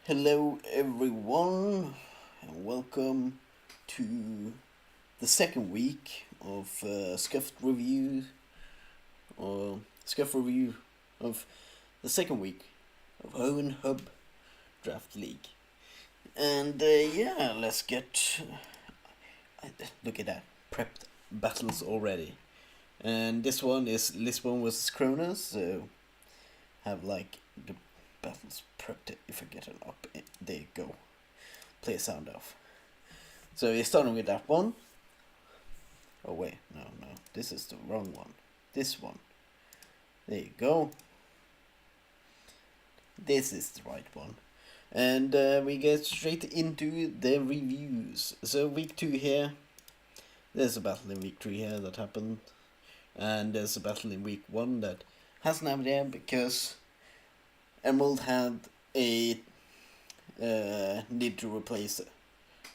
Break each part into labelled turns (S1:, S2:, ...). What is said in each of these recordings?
S1: Hello everyone and welcome to the second week of Scuffed review or Scuffed review of the second week of hoenn Hub Draft League. And let's get look at that, prepped battles already. And this one is Lisbon vs Kronos, so have like the battles prepped. If I get it up, there you go. Play a sound off. So you're starting with that one. Oh wait, no, this is the wrong one. This one. There you go. This is the right one. And we get straight into the reviews. So week 2 here. There's a battle in week 3 here that happened. And there's a battle in week 1 that hasn't happened there because Emerald had a need to replace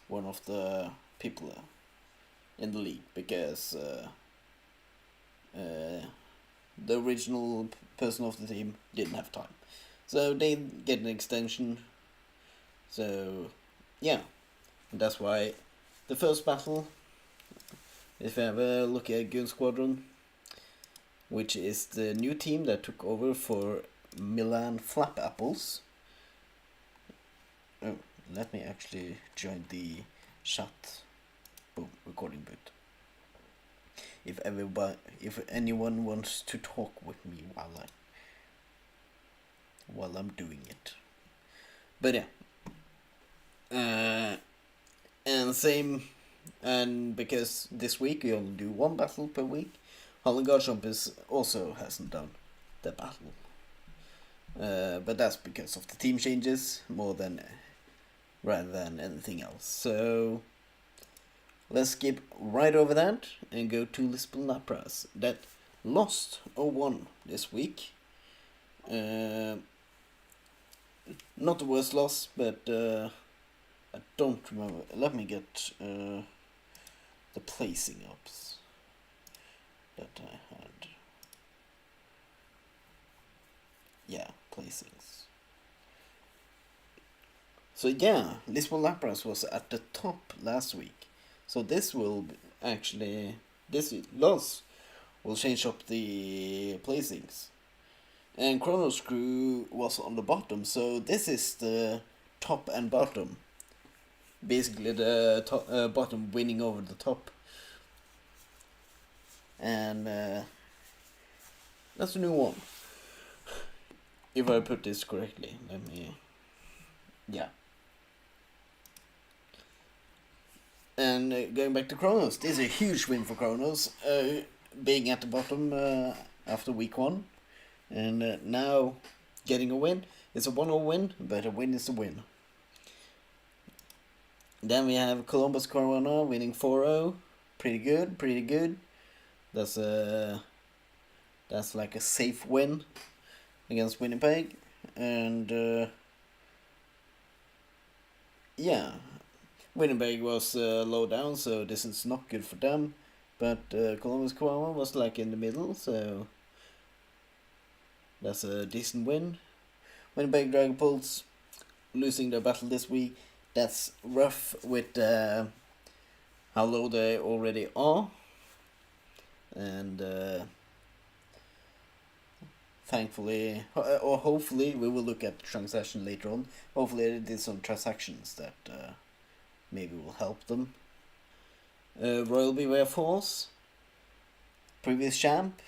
S1: one of the people in the league because the original person of the team didn't have time. So they get an extension. So yeah, that's why the first battle, if you have a look at Goon Squadron, which is the new team that took over for Milan Flap Apples. Oh, let me actually join the chat. Boom, recording booth. If anyone wants to talk with me while I'm doing it. But yeah. And because this week we only do one battle per week, Holland Garchomp also hasn't done the battle. But that's because of the team changes rather than anything else. So let's skip right over that and go to Lisbon Lapras that lost or won this week. Not the worst loss, but I don't remember. Let me get the placing ups that I had. Yeah, placings. So yeah, Lisbon Lapras was at the top last week. So this loss will change up the placings. And Chronos Crew was on the bottom, so this is the top and bottom. Basically the bottom winning over the top. And that's a new one. If I put this correctly, yeah. And going back to Kronos, this is a huge win for Kronos, being at the bottom after week 1. And now getting a win. It's a 1-0 win, but a win is a win. Then we have Columbus Corona winning 4-0. Pretty good. That's like a safe win against Winnipeg. And yeah, Winnipeg was low down, so this is not good for them. But Columbus Corona was like in the middle, so that's a decent win. Winnipeg Dragapults losing their battle this week. That's rough with how low they already are. And thankfully, or hopefully, we will look at the transaction later on. Hopefully they did some transactions that maybe will help them. Royal Beware Force, previous champ,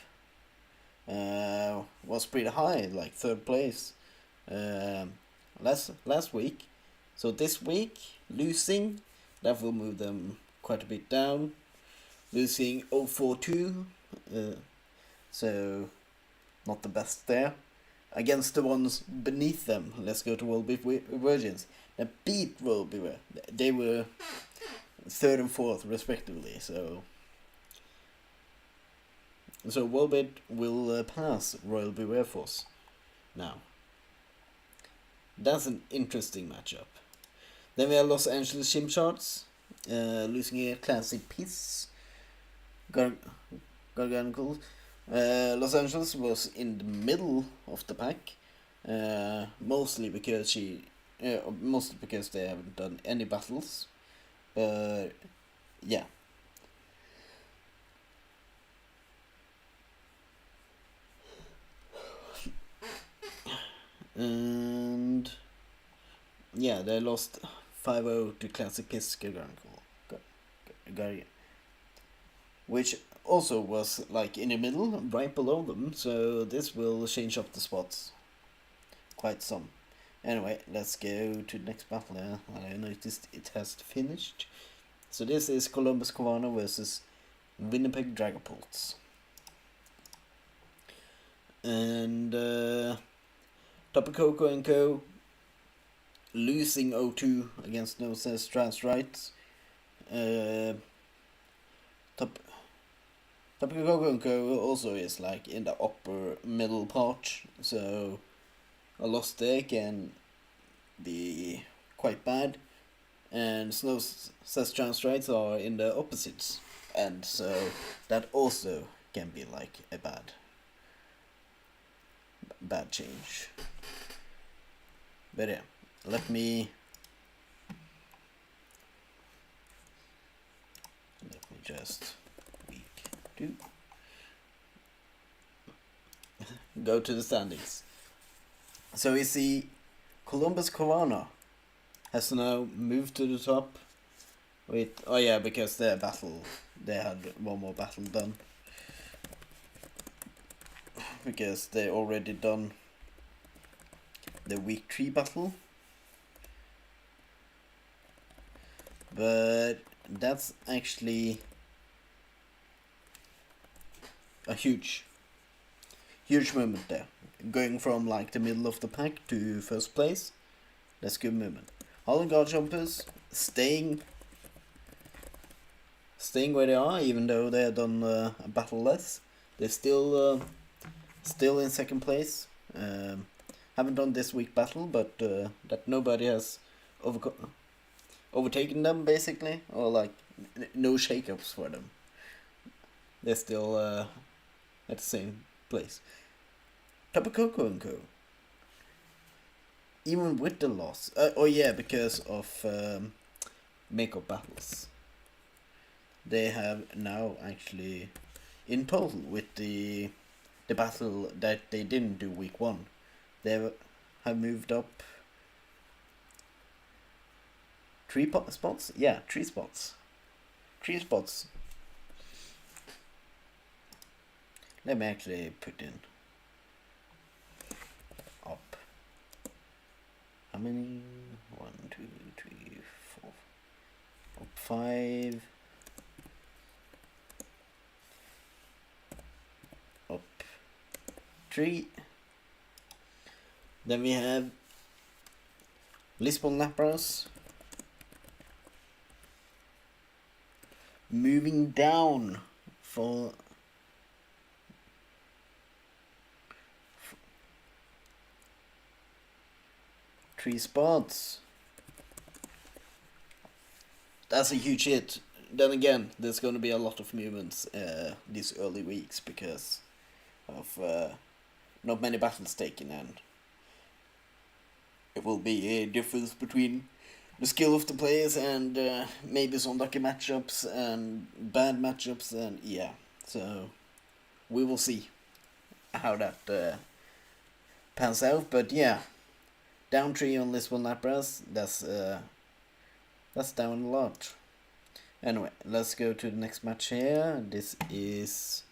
S1: was pretty high, like 3rd place last week. So this week, losing, that will move them quite a bit down. Losing 0-4-2, so not the best there. Against the ones beneath them, let's go to World Virgins. That beat World Beware. They were 3rd and 4th respectively, so Worldbit will pass Royal Beware Force now. That's an interesting matchup. Then we have Los Angeles Chimcharts losing a classic piece. Garganicles. Los Angeles was in the middle of the pack, mostly because she mostly because they haven't done any battles. But yeah. And yeah, they lost 5-0 to Classic Piss which also was like in the middle, right below them, so this will change up the spots quite some. Anyway, let's go to the next battle. I noticed it has finished. So this is Columbus Cavana versus Winnipeg Dragapults. And Topicoco and Co. losing 0-2 against No Says Trans Rights. Topicoco and Co. also is like in the upper middle part, so a loss there can be quite bad. And Snow Says Trans Rights are in the opposites, and so that also can be like a bad change. But yeah, let me just go to the standings. So we see Columbus Cavana has now moved to the top with, oh yeah, because they had one more battle done, because they already done the week 3 battle. But that's actually a huge movement there, going from like the middle of the pack to first place. That's good movement. Holland Guard Jumpers staying where they are, even though they have done a battle less. They're still in second place. Haven't done this week battle, but that nobody has overtaken them basically, or like no shakeups for them. They're still at the same place. Topicoco and Co. Even with the loss, because of makeup battles, they have now actually, in total, with the battle that they didn't do week 1, they have moved up 3 spots. Yeah, 3 spots. 3 spots. Let me actually put in up. How many? 1, 2, 3, 4. Up 5. Up 3. Then we have Lisbon Lapras moving down for 3 spots. That's a huge hit. Then again, there's going to be a lot of movements these early weeks because of not many battles taken, and it will be a difference between the skill of the players and maybe some lucky matchups and bad matchups, and yeah. So we will see how that pans out. But yeah, down 3 on Lisbon Lapras. That's down a lot. Anyway, let's go to the next match here. This is,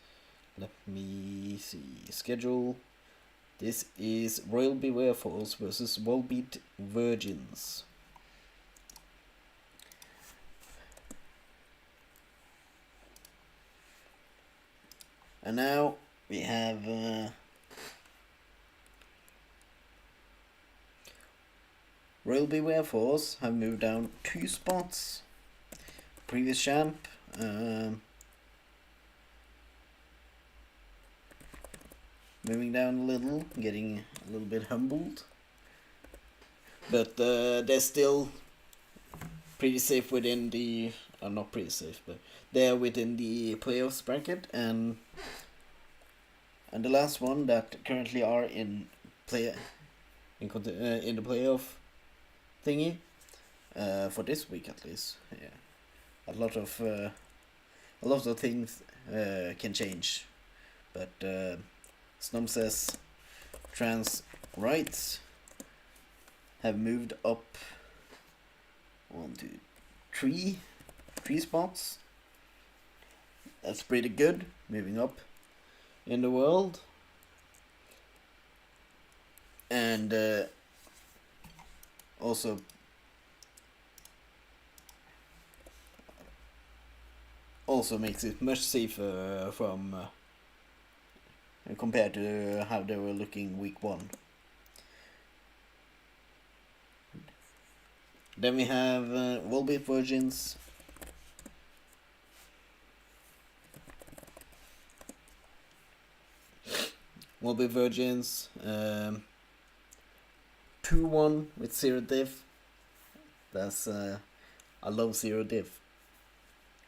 S1: let me see, schedule. This is Royal Beware Falls versus Volbeat Virgins. And now we have Royal Beware Falls have moved down 2 spots. Previous champ, moving down a little, getting a little bit humbled. But they're still pretty safe within the, not pretty safe, but they're within the playoffs bracket, and the last one that currently are in the playoff thingy. For this week at least. Yeah, a lot of things can change, but Snum says trans rights have moved up 1, 2, 3 spots. That's pretty good, moving up in the world. And also makes it much safer from compared to how they were looking week 1. Then we have Volbeat Virgins. Volbeat Virgins 2-1 with 0 div. That's I love 0 div.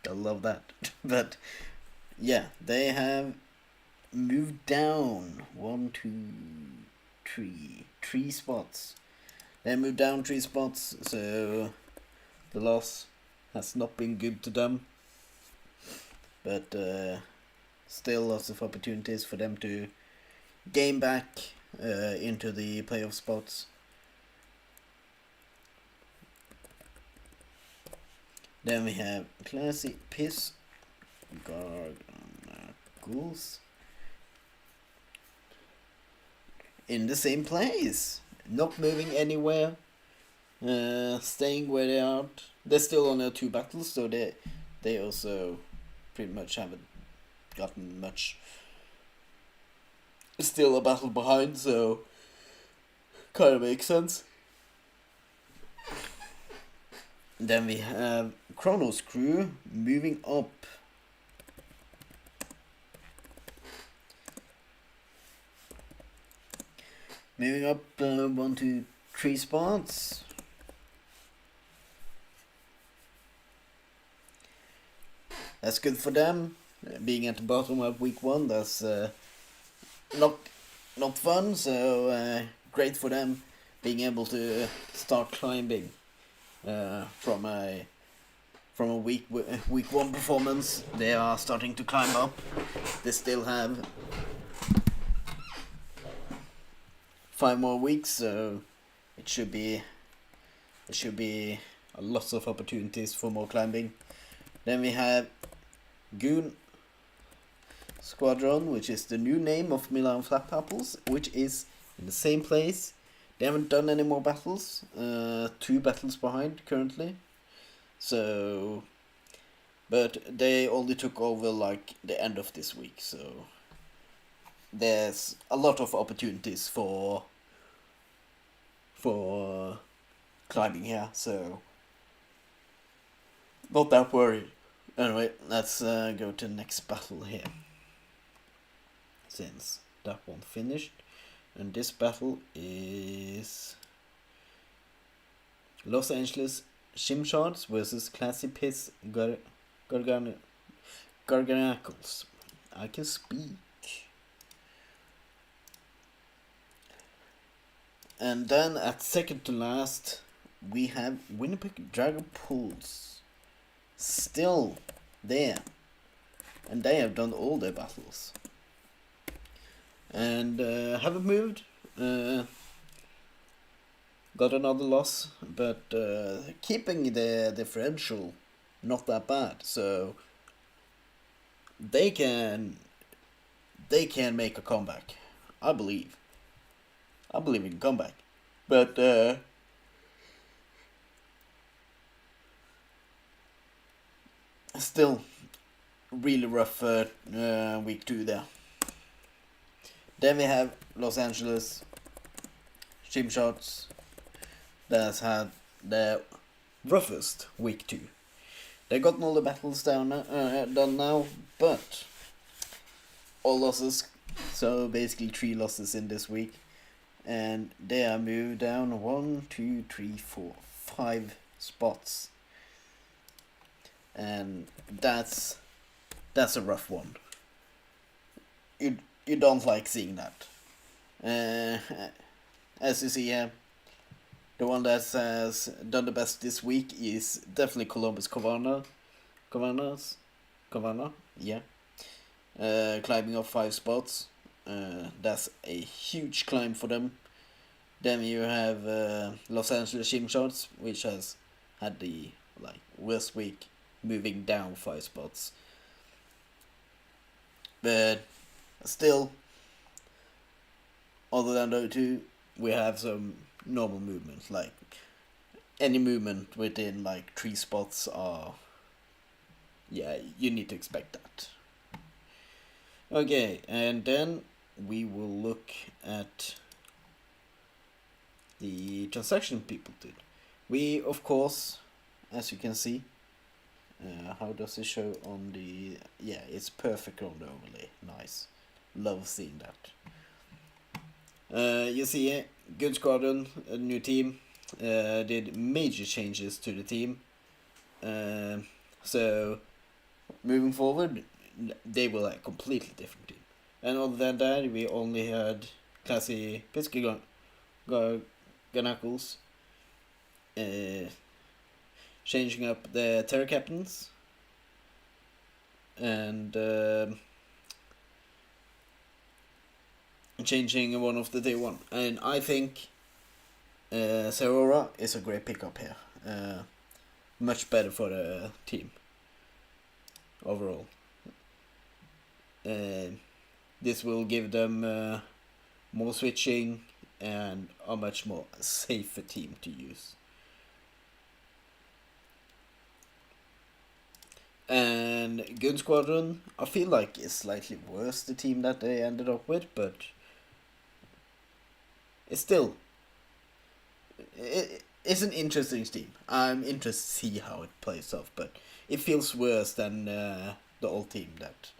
S1: I love that. But yeah, they have moved down 1, 2, 3 spots. They moved down 3 spots, so the loss has not been good to them. But still lots of opportunities for them to gain back into the playoff spots. Then we have Classy Piss Gargoyles in the same place, not moving anywhere, staying where they are. They're still on their 2 battles, so they also pretty much haven't gotten much. Still a battle behind, so kind of makes sense. Then we have Chronos Crew moving up. Moving up 1, 2, 3 spots. That's good for them. Being at the bottom of week 1, that's not fun. So great for them being able to start climbing from a week 1 performance. They are starting to climb up. They still have 5 more weeks, so it should be a lots of opportunities for more climbing. Then we have Goon Squadron, which is the new name of Milan Flap Apples, which is in the same place. They haven't done any more battles. 2 battles behind currently. So, but they only took over like the end of this week, so there's a lot of opportunities for climbing here, so not that worried. Anyway, let's go to the next battle here, since that one finished. And this battle is Los Angeles Shimshards versus Classy Piss Garganacles. I can speak. And then at second to last, we have Winnipeg Dragon Pools. Still there. And they have done all their battles. And haven't moved. Got another loss. But keeping the differential not that bad. So they can make a comeback. I believe in comeback. But still really rough week 2 there. Then we have Los Angeles Shimshots that's had the roughest week 2. They got all the battles done now, but all losses, so basically 3 losses in this week. And they are moved down 1, 2, 3, 4, 5 spots. And that's a rough one. You don't like seeing that. As you see here, The one that has done the best this week is definitely Columbus Cavana, yeah. Climbing up 5 spots. That's a huge climb for them. Then you have Los Angeles Gymsharks, which has had the worst week, moving down 5 spots. But still, other than those two, we have some normal movement. Like any movement within 3 spots are, yeah, you need to expect that. Okay, and then we will look at the transaction people did. We, of course, as you can see, how does it show on the... Yeah, it's perfect on the overlay. Nice. Love seeing that. You see, Good Squadron, a new team, did major changes to the team. So, moving forward, they were a completely different team. And other than that, we only had Classy Pisky Gunnacles, changing up the Terror Captains, and changing one of the day one. And I think Serora is a great pickup here. Much better for the team overall. This will give them more switching and a much more safer team to use. And Gun Squadron, I feel like it's slightly worse the team that they ended up with, but it's still it's an interesting team. I'm interested to see how it plays off, but it feels worse than the old team that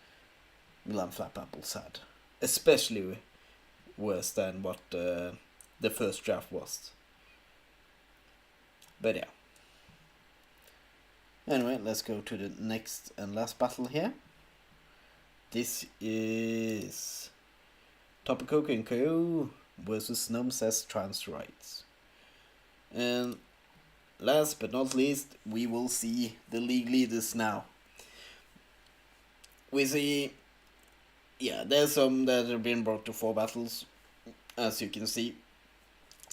S1: Milan Flap Apples had, especially worse than what the first draft was. But yeah. Anyway, let's go to the next and last battle here. This is Topicoco & Co. versus Numsa's Trans Rights. And last but not least, we will see the league leaders now. We see, yeah, there's some that have been brought to 4 battles. As you can see,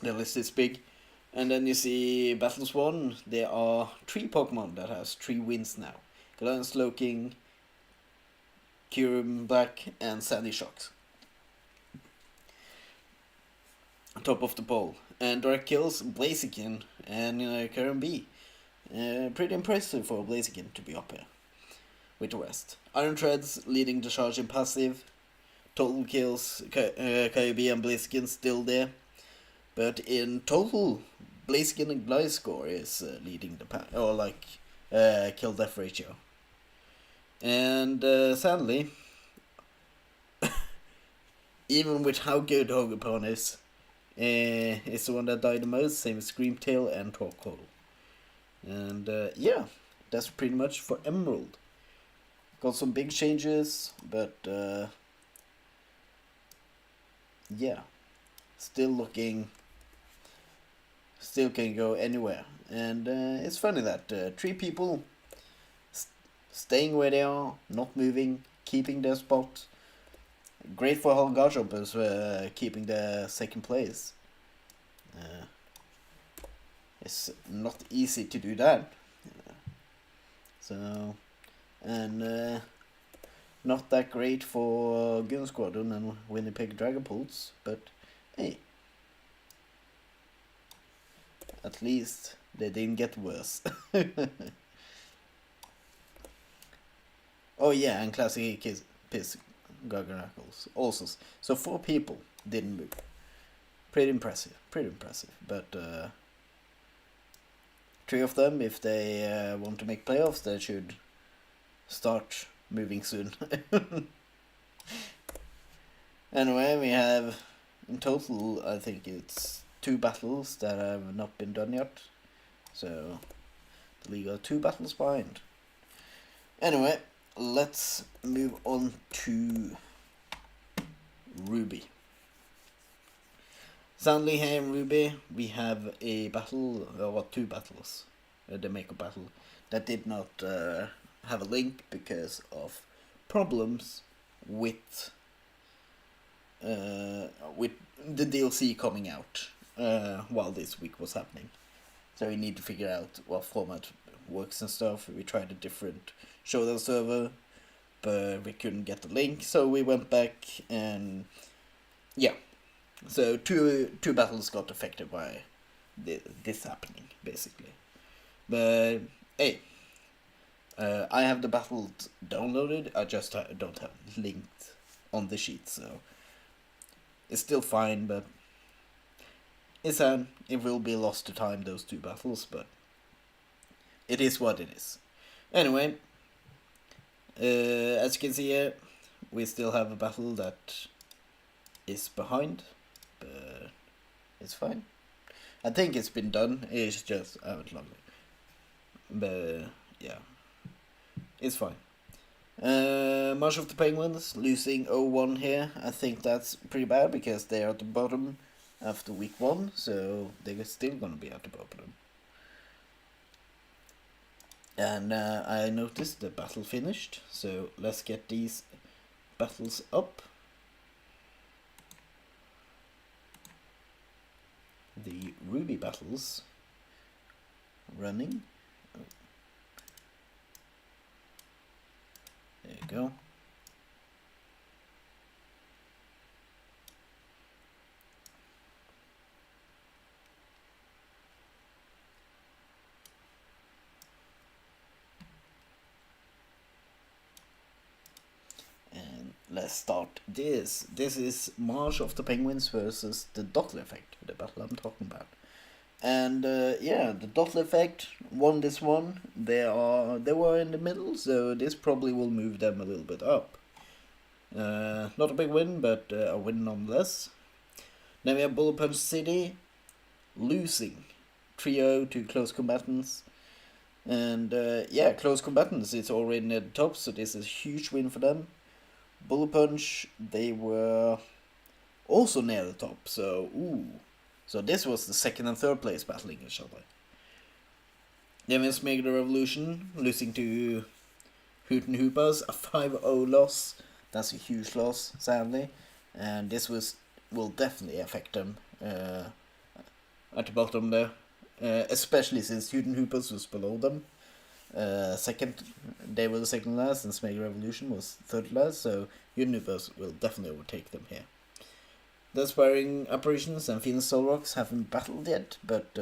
S1: the list is big. And then you see Battles 1, there are 3 Pokemon that has 3 wins now. Galarian Slowking, Kyurem Black, and Sandy Shocks. Top of the poll. And Dark Kills, Blaziken, and Kyurem B. Pretty impressive for Blaziken to be up here with the rest. Iron Treads leading the charge in passive. Total kills, Kyurem and Blaziken still there. But in total, Blaziken and Gliscor is leading the kill death ratio. And sadly, even with how good Hogapon is, it's the one that died the most, same as Screamtail and Torkoal. And yeah, that's pretty much for Emerald. Got some big changes, but yeah, still can go anywhere. And it's funny that 3 people staying where they are, not moving, keeping their spot. Great for Holgar jumpers keeping the second place. It's not easy to do that. So, and not that great for Gun Squadron and Winnipeg Dragapults, but hey, at least they didn't get worse. Oh yeah, and Classic Piss Garganacles also. So 4 people didn't move. Pretty impressive. But 3 of them, if they want to make playoffs, they should start moving soon. Anyway, we have in total, I think it's 2 battles that have not been done yet. So the league are 2 battles behind. Anyway, let's move on to Ruby. Sadly here in Ruby we have a battle, or two battles, the Mako battle, that did not have a link because of problems with with the DLC coming out while this week was happening. So we need to figure out what format works and stuff. We tried a different showdown server, but we couldn't get the link, so we went back and yeah. So two battles got affected by this happening, basically. But hey, I have the battles downloaded. I just don't have it linked on the sheet, so it's still fine. But it will be lost to time, those two battles. But it is what it is. Anyway, as you can see here, we still have a battle that is behind, but it's fine. I think it's been done. It's just lovely. But yeah, it's fine. March of the Penguins losing 0-1 here. I think that's pretty bad because they're at the bottom after week 1, so they're still gonna be at the bottom. And I noticed the battle finished, so let's get these battles up. The Ruby battles running. Oh. There you go. And let's start this. This is March of the Penguins versus the Dottler Effect, the battle I'm talking about. And yeah, the Dottler Effect won this one. They were in the middle, so this probably will move them a little bit up. Not a big win, but a win nonetheless. Then we have Bullet Punch City losing 3-0 to Close Combatants. And yeah, Close Combatants is already near the top, so this is a huge win for them. Bullet Punch, they were also near the top, so ooh. So this was the second and third place battling each other. Then we have Mega Revolution losing to hoenn Hoopers, a 5-0 loss. That's a huge loss, sadly. And this will definitely affect them at the bottom there. Especially since hoenn Hoopers was below them. They were the second last, and Mega Revolution was third last, so hoenn Hoopers will definitely overtake them here. The Aspiring Apparitions and Phoenix Solrox haven't battled yet, but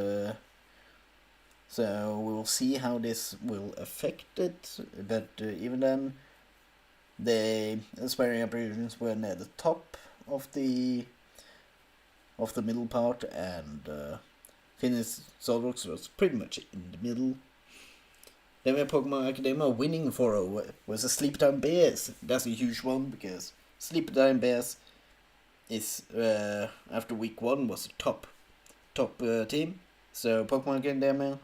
S1: so we will see how this will affect it. But even then, the Aspiring Apparitions were near the top of the middle part, and Phoenix Solrox was pretty much in the middle. Then we have Pokemon Academia winning 4-0 versus Sleeptime Bears. That's a huge one because Sleeptime Bears is after week 1 was a top team. So Pokemon Academia,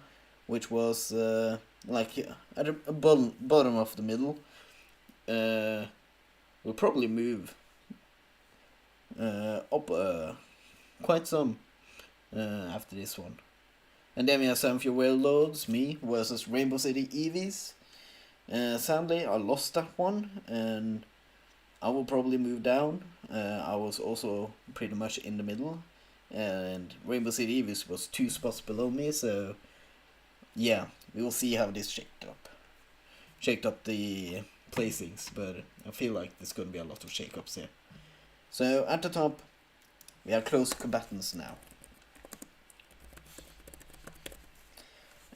S1: which was like at the bottom of the middle, will probably move up quite some after this one. And then we have Sanford Warlords, me, versus Rainbow City Eevees. Sadly, I lost that one, and I will probably move down. I was also pretty much in the middle, and Rainbow City Eevees was 2 spots below me, so yeah, we will see how this shaked up the placings, but I feel like there's going to be a lot of shakeups here. So at the top, we have Close Combatants now.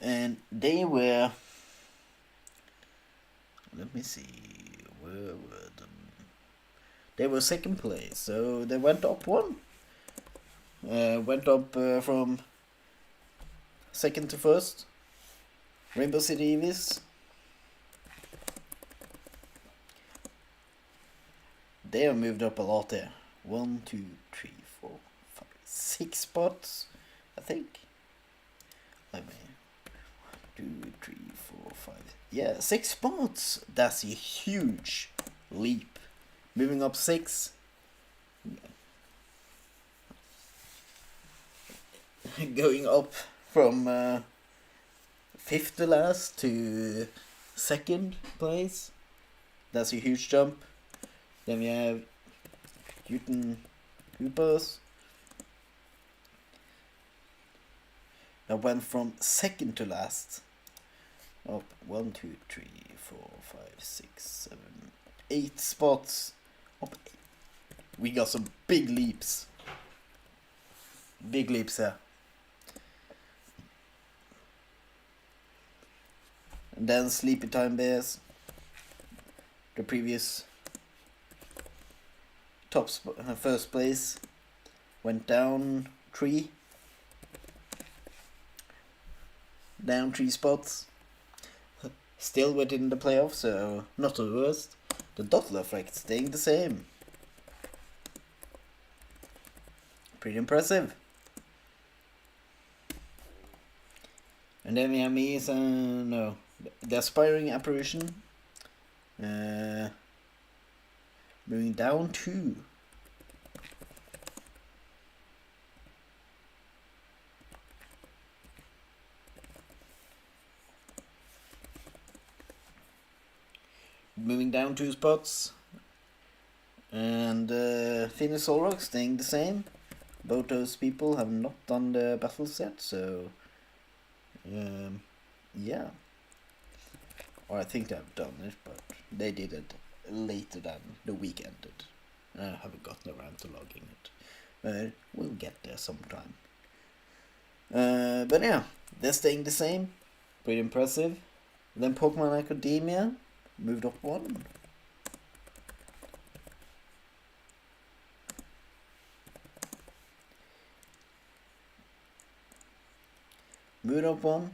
S1: And they were, let me see, where were them? They were second place, so they went up 1. Went up from second to first. Rainbow City Eevees. They have moved up a lot there. 1, 2, 3, 4, 5, 6 spots, I think. Let me. 2, 3, 4, 5. Yeah, 6 spots. That's a huge leap. Moving up 6. going up from fifth to last to second place. That's a huge jump. Then we have Newton Hoopers that went from second to last. Up 1, 2, 3, 4, 5, 6, 7, 8 spots. Up. We got some big leaps. Big leaps here. And then Sleepy Time Bears, the previous first place, went down 3. Down 3 spots. Still within the playoffs, so not the worst. The Dottler effect staying the same. Pretty impressive. And then we have me, no, the Aspiring Apparition. Moving down 2. Moving down 2 spots. And Phoenix Solrock staying the same. Both those people have not done the battles yet, so yeah. Or I think they have done it, but they did it later than the week ended. I haven't gotten around to logging it. But we'll get there sometime. But yeah, they're staying the same. Pretty impressive. Then Pokemon Academia moved up 1. Moved up 1.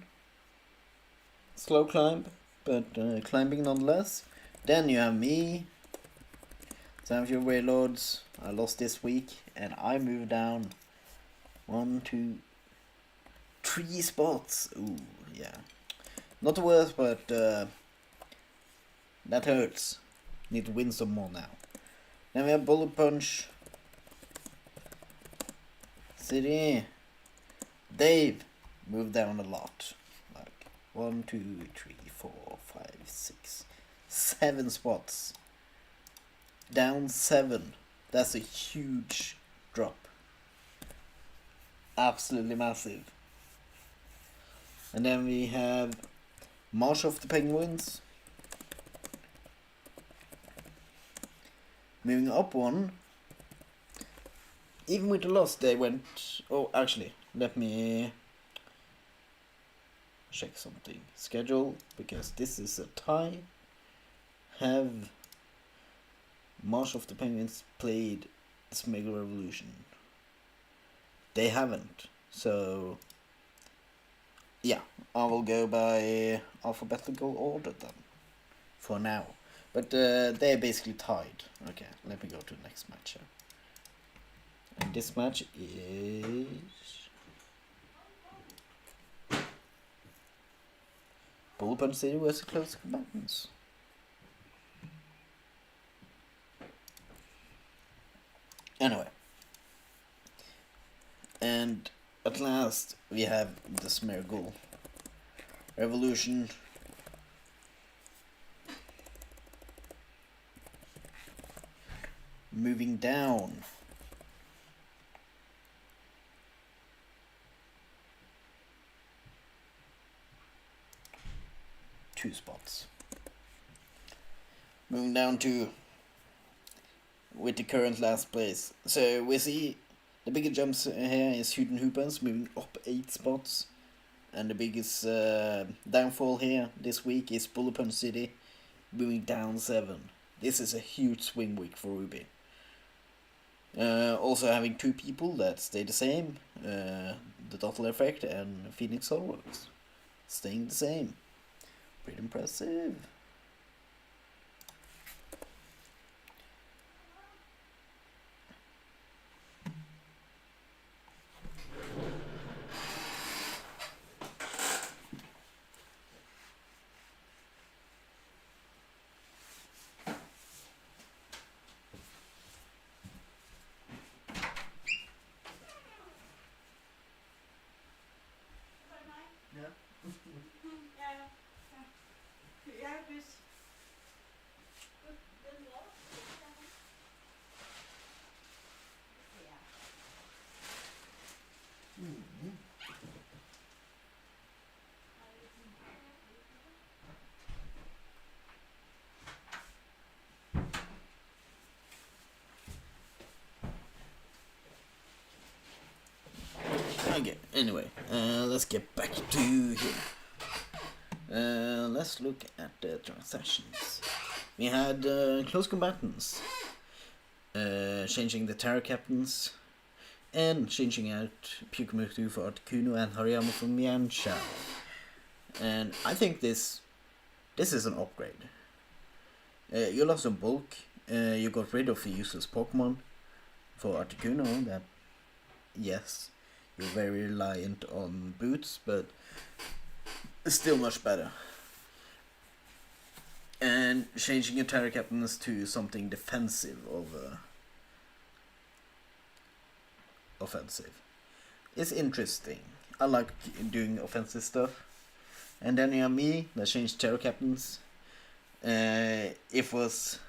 S1: Slow climb, but climbing nonetheless. Then you have me. Some of your Wailords. I lost this week, and I moved down 1, 2, 3 spots. Ooh, yeah. Not the worst, but that hurts. Need to win some more now. Then we have Bullet Punch City. Dave moved down a lot. Like 1, 2, 3, 4, 5, 6, 7 spots. Down 7. That's a huge drop. Absolutely massive. And then we have March of the Penguins. Moving up 1. Even with the loss, they went... Oh, actually, let me check something. Schedule, because this is a tie. Have March of the Penguins played this Mega Revolution? They haven't. So, yeah, I will go by alphabetical order then. For now. But they're basically tied. Okay, let me go to the next match here. And this match is... Bullet Punch City vs. Close Combatants. Anyway. And at last we have the Smeargle Revolution. Moving down. Two spots. Moving down to with the current last place. So we see the biggest jumps here is Hoenn Hoopers moving up 8 spots. And the biggest downfall here this week is Bullet Punch City moving down 7. This is a huge swing week for Ruby. Also having 2 people that stay the same, the Dottler effect and Phoenix Solrock staying the same. Pretty impressive. Okay, anyway, let's get back to here. Let's look at the transactions. We had close combatants, changing the Terra captains, and changing out Pyukamutu for Articuno and Hariyama for Mianshao. And I think this is an upgrade. You lost some bulk, you got rid of the useless Pokemon for Articuno, that, yes, you're very reliant on boots, but it's still much better. And changing your Terra captains to something defensive over offensive is interesting. I like doing offensive stuff. And then you have me that changed Terra captains. It was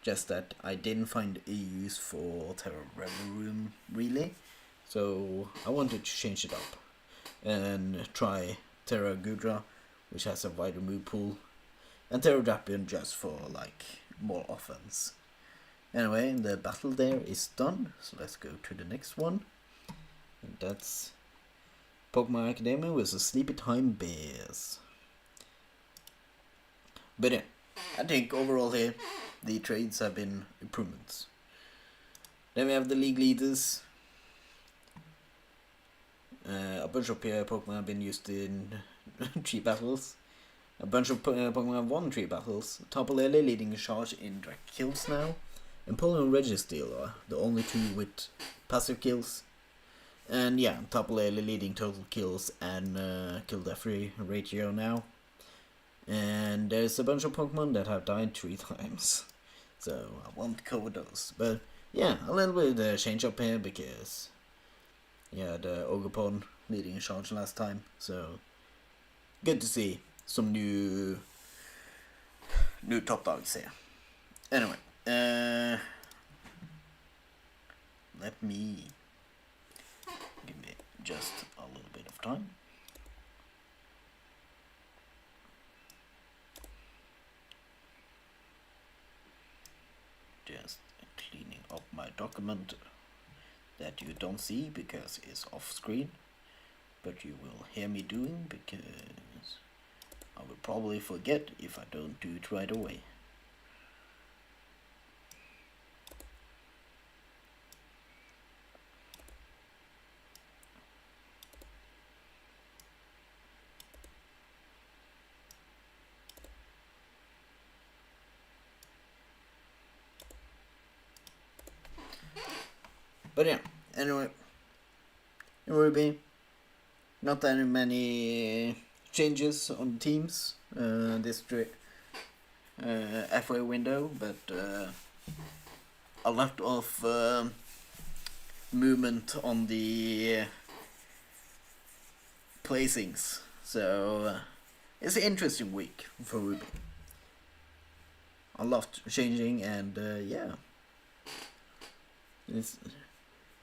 S1: just that I didn't find a use for Terra Reverum really, so I wanted to change it up and try Terra Gudra, which has a wider move pool, and Terra Drapion just for like more offense. Anyway, the battle there is done, so let's go to the next one. And that's Pokemon Academia with the Sleepy Time Bears. But yeah, I think overall here, the trades have been improvements. Then we have the league leaders. A bunch of Pokemon have been used in 3 battles. A bunch of Pokemon have won 3 battles. Tapu Lele leading a charge in direct kills now. And Polo and Registeel are the only 2 with passive kills. And yeah, Tapu Lele leading total kills and kill death ratio now. And there's a bunch of Pokemon that have died 3 times. So I won't cover those. But yeah, a little bit of change up here because yeah, the Ogerpon leading a charge last time. So good to see some new top dogs here. Anyway, let me give me just a little bit of time. Just cleaning up my document that you don't see because it's off screen, but you will hear me doing because I will probably forget if I don't do it right away. But yeah, anyway, in Ruby, not that many changes on teams this halfway window, but a lot of movement on the placings. So it's an interesting week for Ruby. A lot changing, and yeah,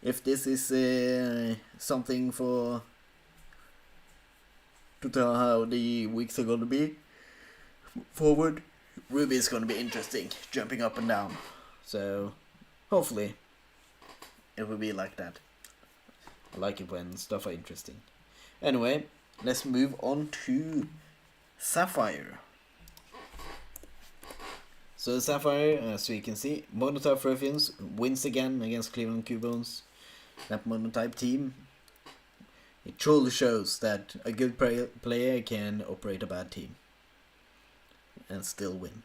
S1: if this is something to tell how the weeks are gonna be forward, Ruby is gonna be interesting, jumping up and down. So hopefully it will be like that. I like it when stuff are interesting. Anyway, let's move on to Sapphire. So Sapphire, as we can see, Monotype Ruffians wins again against Cleveland Cubons. That Monotype team, it truly shows that a good player can operate a bad team and still win.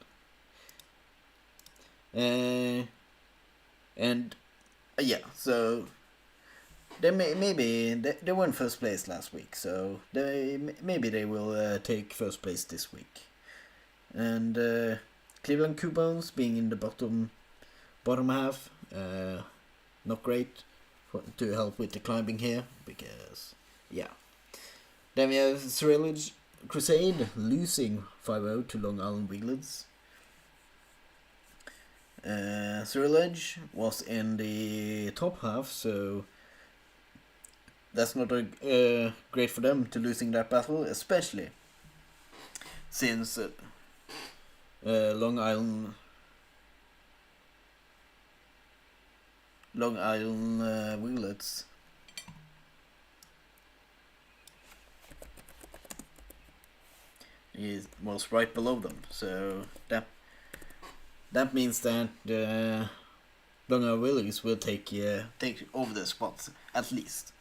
S1: And yeah, so they they won first place last week, so maybe they will take first place this week. And Cleveland Cubons being in the bottom half, not great to help with the climbing here, because yeah, Then we have Cyrillic Crusade losing 5-0 to Long Island Wiglets. Cyrillic was in the top half, so that's not great for them to losing that battle, especially since Long Island Wiglets was right below them, so that means that Long Island Wiglets will take over the spots at least.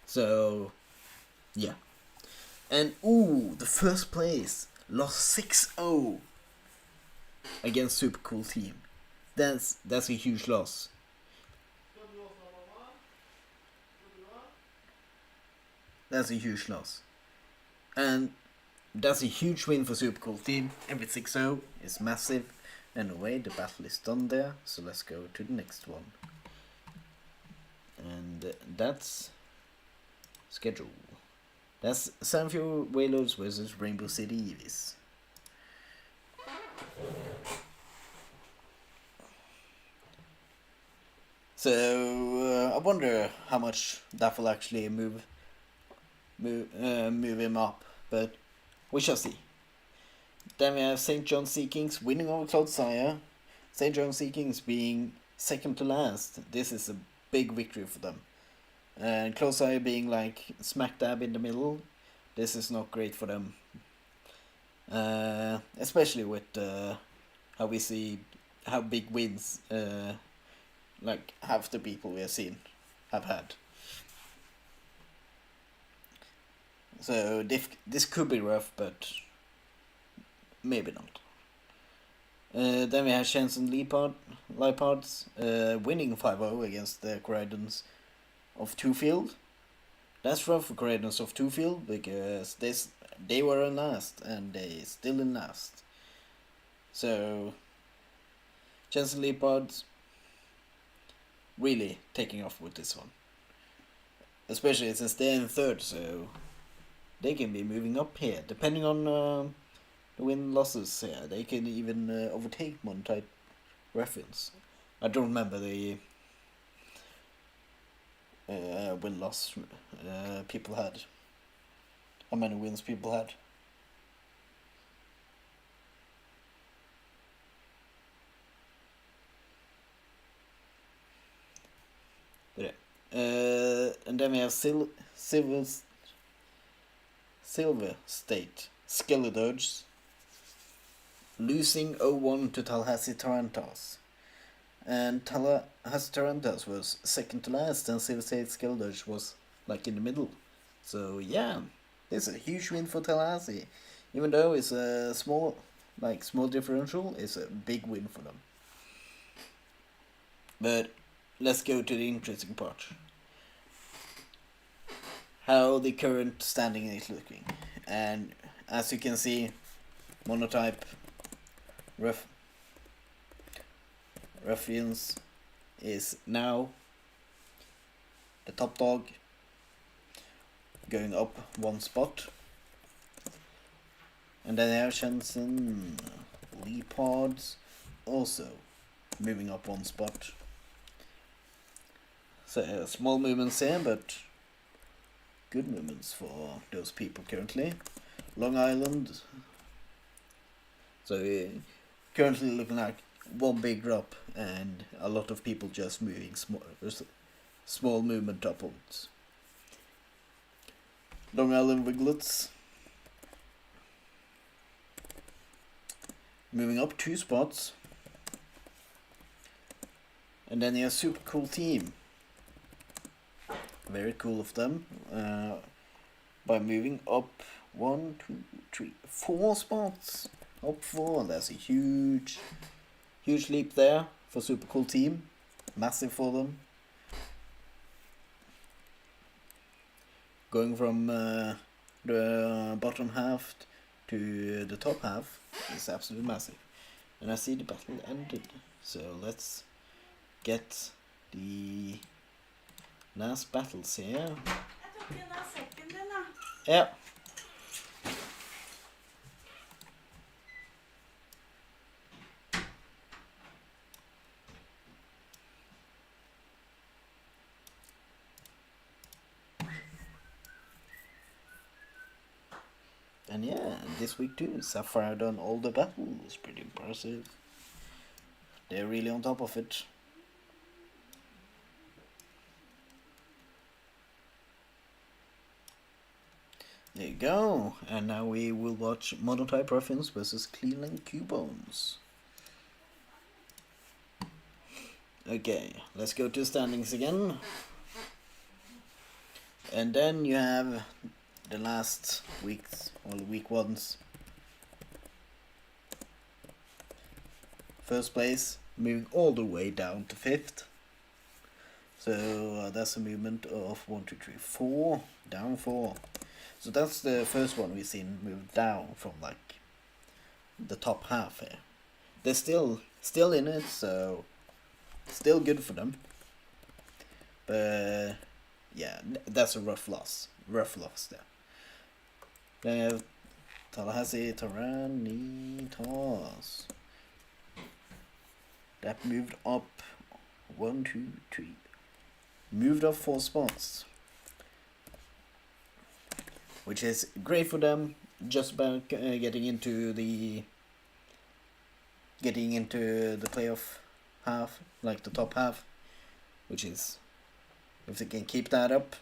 S1: So yeah, and the first place lost 6-0 against Super Cool Team. That's a huge loss. That's a huge loss. And that's a huge win for Super Cool Team. Every 6-0 is massive. Anyway, the battle is done there. So let's go to the next one. And that's schedule. That's Sanford Whalers versus Rainbow City Eevees. So I wonder how much that will actually move him up, but we shall see. Then we have St. John Sea Kings winning over Cloud Sire. St. John Sea Kings being second to last. This is a big victory for them. And Cloud Sire being like smack dab in the middle. This is not great for them. Especially with how we see how big wins like half the people we have seen have had. So this could be rough, but maybe not. Then we have Shenson Leipards winning 5-0 against the Corridons of Twofield. That's rough for Corridons of Twofield because they were in last and they still in last. So Shenson Leipards really taking off with this one. Especially since they're in third, so they can be moving up here. Depending on the win-losses here, they can even overtake Monotype Reference. I don't remember the win-loss people had. How many wins people had. But yeah. And then we have Silver State Skeledoges losing 0-1 to Tallahassee Tarantas. And Tallahassee Tarantas was second to last and Silver State Skeledoge was like in the middle. So yeah, it's a huge win for Tallahassee. Even though it's a small differential, it's a big win for them. But let's go to the interesting part. How the current standing is looking. And as you can see, Monotype Ruffians is now the top dog, going up one spot. And then there Shenson Leopards also moving up one spot. So small movements here, but good movements for those people currently. Long Island. So currently looking like one big drop and a lot of people just moving small movement upwards. Long Island Wiglets moving up 2 spots. And then you have Super Cool Team. Very cool of them. By moving up 1, 2, 3, 4 spots. Up 4. That's a huge leap there for Super Cool Team. Massive for them. Going from the bottom half to the top half is absolutely massive. And I see the battle ended. So let's get the last battles here. Yeah. And yeah, this week too, Sapphire done all the battles. Pretty impressive. They're really on top of it. There you go. And now we will watch Monotype Ruffians versus Cleveland Cubones. Okay, let's go to standings again. And then you have the last weeks, or the week ones. First place, moving all the way down to 5th. So that's a movement of 1, 2, 3, 4, down 4. So that's the first one we've seen move down from like the top half here. They're still in it, so still good for them. But yeah, that's a rough loss. Rough loss there. Then you have Tallahassee Tyrannitas. That moved up 1, 2, 3. Moved up 4 spots. Which is great for them. Just about getting into the playoff half, like the top half. Which is, if they can keep that up,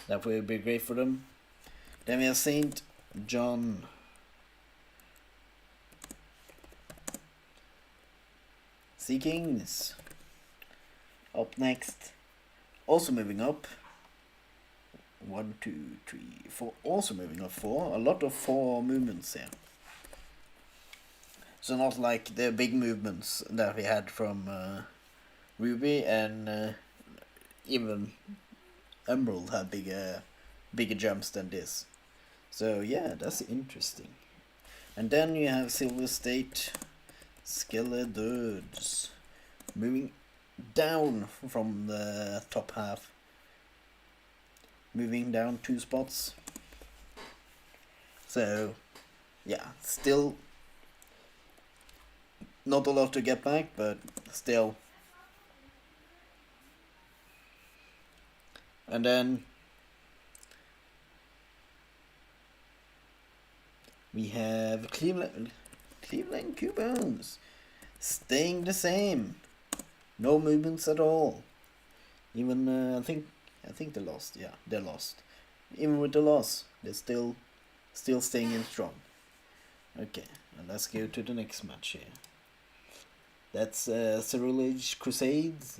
S1: that will be great for them. Then we have St. John. Sea Kings. Up next. Also moving up. 1, 2, 3, 4. Also moving up 4. A lot of 4 movements here. So not like the big movements that we had from Ruby, and even Emerald had bigger jumps than this. So yeah, that's interesting. And then you have Silver State Skeletons moving down from the top half. Moving down 2 spots. So yeah, still not a lot to get back, but still. And then we have Cleveland Cubones staying the same. No movements at all. Even I think they lost. Yeah, they lost. Even with the loss, they're still staying in strong. Okay, and let's go to the next match here. That's Cerulege Crusades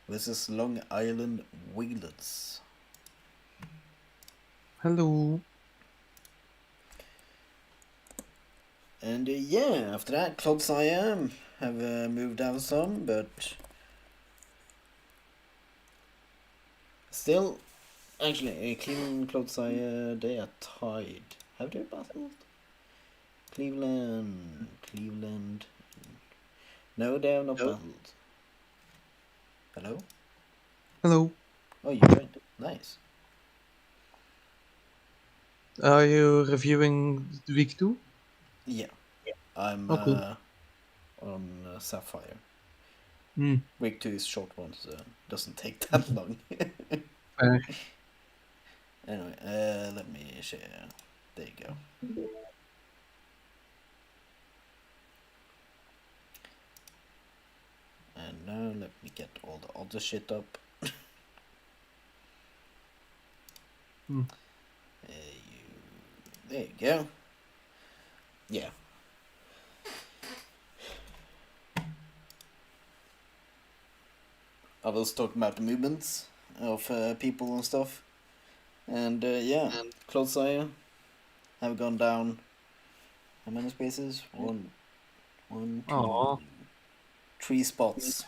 S1: versus Long Island Wheelers.
S2: Hello.
S1: And yeah, after that, Clodsire have moved down some, but still, actually, Cleveland, Clodsire, they are tied. Have they battled? Cleveland. No, they have not battled. Hello?
S2: Hello.
S1: Oh, you joined. Nice.
S2: Are you reviewing week 2?
S1: Yeah. I'm
S2: Okay.
S1: on Sapphire.
S2: Hmm.
S1: Week 2 is short one, so doesn't take that long.
S2: Fair.
S1: Anyway, let me share. There you go. And now let me get all the other shit up. There you go. Yeah. I was talking about the movements of people and stuff. And yeah, Clodsire have gone down. How many spaces? One, two,
S2: Aww.
S1: 3 spots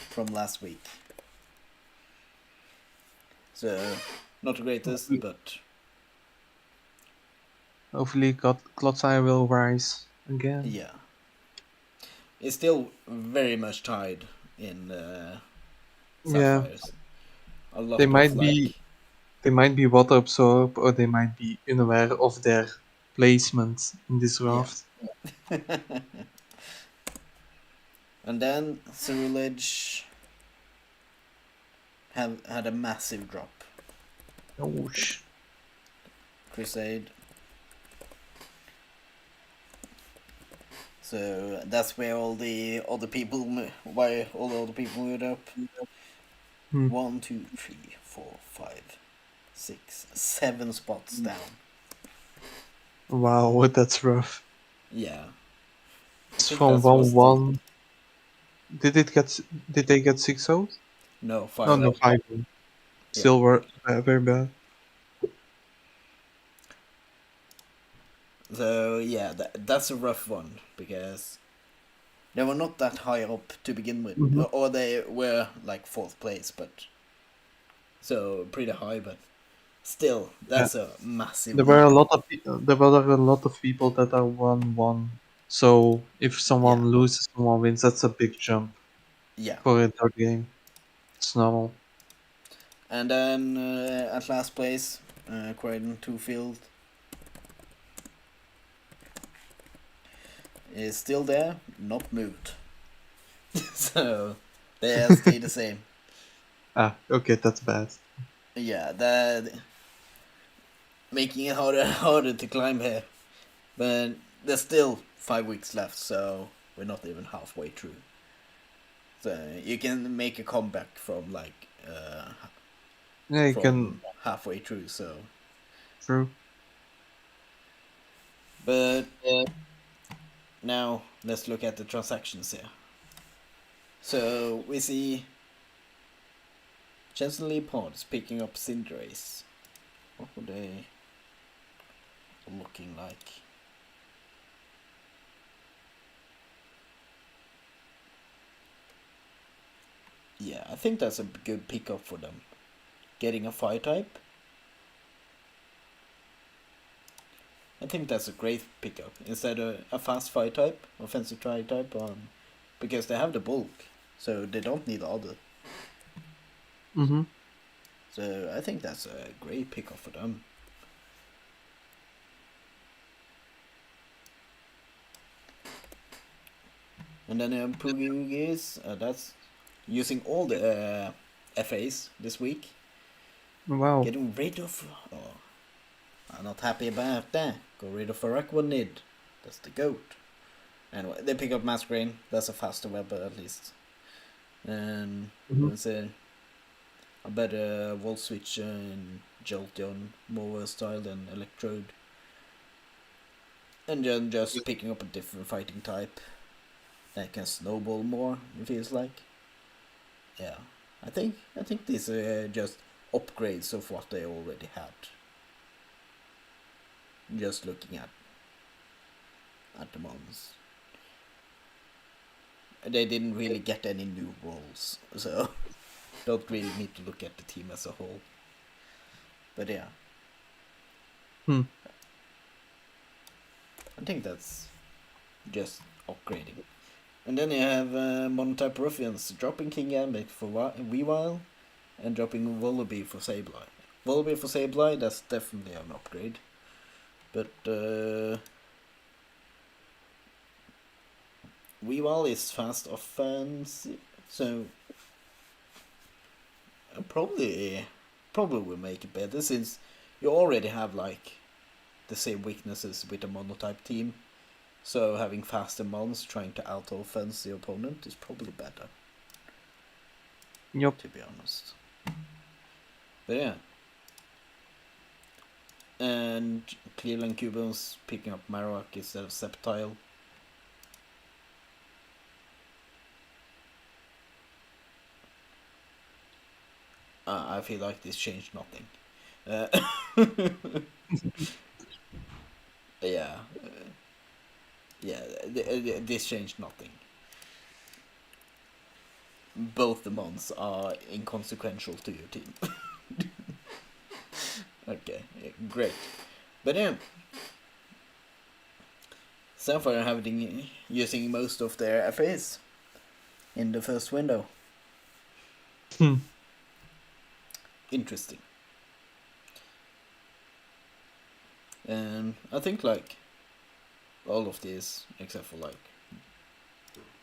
S1: from last week. So, not the greatest, but
S2: Hopefully Clodsire will rise again.
S1: yeah. It's still very much tied in
S2: Yeah.
S1: Sapphires. A lot
S2: They
S1: of
S2: might
S1: like...
S2: be water absorbed, or they might be unaware of their placement in this
S1: Yeah.
S2: draft.
S1: And then Cerulege have had a massive drop.
S2: Ouch.
S1: Crusade So that's where all the other people, why all the other people moved up.
S2: Hmm.
S1: 1, 2, 3, 4, 5, 6, 7 spots down.
S2: Wow, that's rough.
S1: Yeah, I
S2: It's
S1: think
S2: from
S1: that was the
S2: 1-1. Did they get 6-0?
S1: no
S2: No,
S1: 5.
S2: no, 5-0.
S1: Yeah.
S2: Still were very bad.
S1: So yeah, that's a rough one because they were not that high up to begin with,
S2: Hmm.
S1: or they were like fourth place, but so pretty high, but still
S2: Yeah.
S1: that's a massive
S2: There were
S1: leap.
S2: there were a lot of people that are 1-1. So if
S1: Yeah,
S2: someone loses, someone wins, that's a big jump
S1: yeah.
S2: for a third game. It's normal.
S1: And then at last place, Croydon Twofield is still there, not moved. So they stay the same.
S2: Ah, okay, that's bad.
S1: Yeah, that making it harder and harder to climb here. But there's still 5 weeks left, so we're not even halfway through. So you can make a comeback from
S2: Yeah, you can.
S1: from halfway through. So,
S2: True.
S1: but now let's look at the transactions here. So we see Jensen Lee Pods picking up Cinderace. What were they looking like? Yeah, I think that's a good pickup for them. Getting a fire type. I think that's a great pickup instead of a fast fire type, offensive fire type, because they have the bulk, so they don't need other.
S2: Mm-hmm.
S1: So I think that's a great pickup for them. And then Pugugis, that's using all the FAs this week.
S2: Wow.
S1: Getting rid of. Oh, I'm not happy about that. Got rid of Araquanid. That's the goat. Anyway, they pick up Masquerain. That's a faster weapon at least. And
S2: Mm-hmm.
S1: let's say a better Volt Switch and Jolteon, more versatile than Electrode. And then just picking up a different fighting type that can snowball more, it feels like. Yeah. I think these are just upgrades of what they already had. Just looking at the mons. They didn't really get any new roles, so don't really need to look at the team as a whole. But yeah,
S2: Hmm.
S1: I think that's just upgrading. And then you have Monotype Ruffians dropping King Gambit for Weavile and dropping Wallaby for Sableye. Wallaby for Sableye, that's definitely an upgrade. But Weavile is fast offense, so probably will make it better since you already have like the same weaknesses with a monotype team. So having faster mons trying to out offense the opponent is probably better,
S2: Yup.
S1: to be honest. But yeah. And Cleveland Cubans picking up Marowak instead of Sceptile. I feel like this changed nothing. Yeah, yeah, this changed nothing. Both the mons are inconsequential to your team. Okay, great. But yeah, Sapphire having using most of their FAs in the first window.
S2: Hmm.
S1: Interesting. And I think like all of these, except for like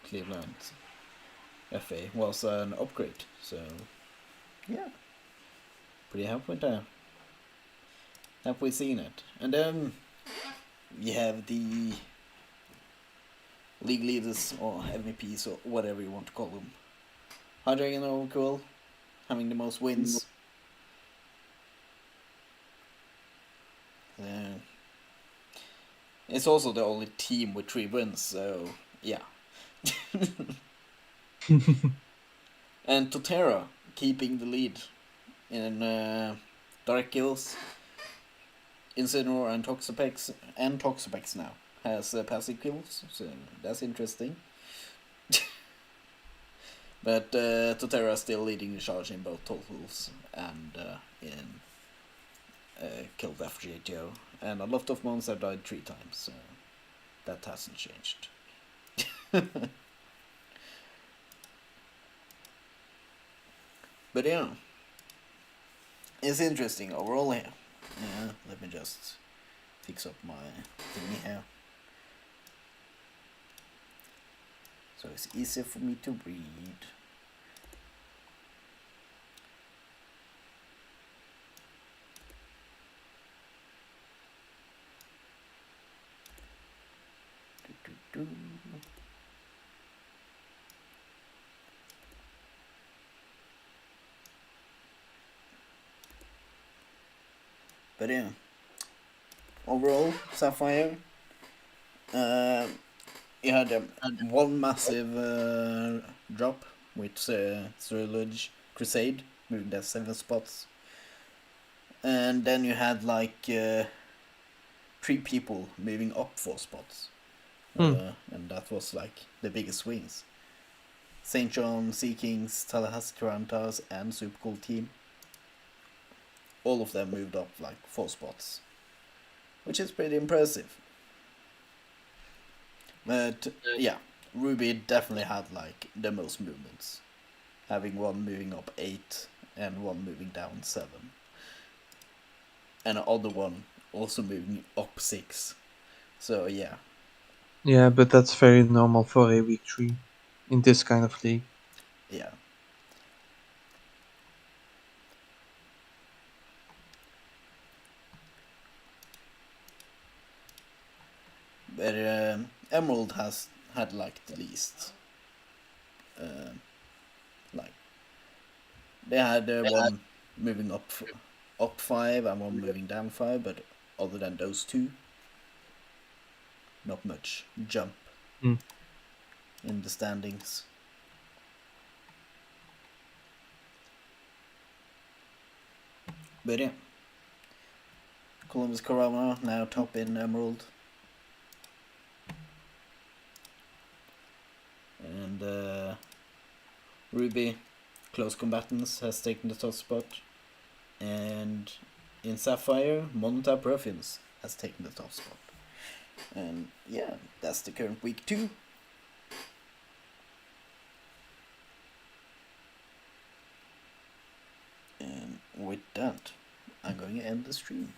S1: Cleveland FA, was an upgrade. So yeah, pretty happy with that. Have we seen it? And then we have the league leaders or MVPs or whatever you want to call them. Hydreigon are cool, having the most wins. It's also the only team with 3 wins, so yeah. And Totera keeping the lead in Dark Kills. Incineroar and Toxapex now has passive kills, so that's interesting. But Totera is still leading the charge in both totals and in kill death ratio. And a lot of monsters have died 3 times, so that hasn't changed. But yeah, it's interesting overall here. Yeah, let me just fix up my thingy here. So it's easier for me to read. But yeah, overall, Sapphire, you had one massive drop with Thrillage Crusade, moving that 7 spots. And then you had like 3 people moving up 4 spots. And that was like the biggest swings. St. John, Sea Kings, Tallahassee Tarantas, and Super Cool Team. All of them moved up like 4 spots, which is pretty impressive. But yeah, Ruby definitely had like the most movements, having one moving up 8 and one moving down 7, and the other one also moving up 6. So yeah.
S2: Yeah, but that's very normal for a week 3 in this kind of league.
S1: Yeah. But Emerald has had like the least. Like they had one moving up 5 and one moving down 5, but other than those 2, not much jump in the standings. But yeah, Columbus Corona now top in Emerald. And Ruby, Close Combatants, has taken the top spot. And in Sapphire, Monta Ruffians has taken the top spot. And yeah, that's the current week 2. And with that, I'm going to end the stream.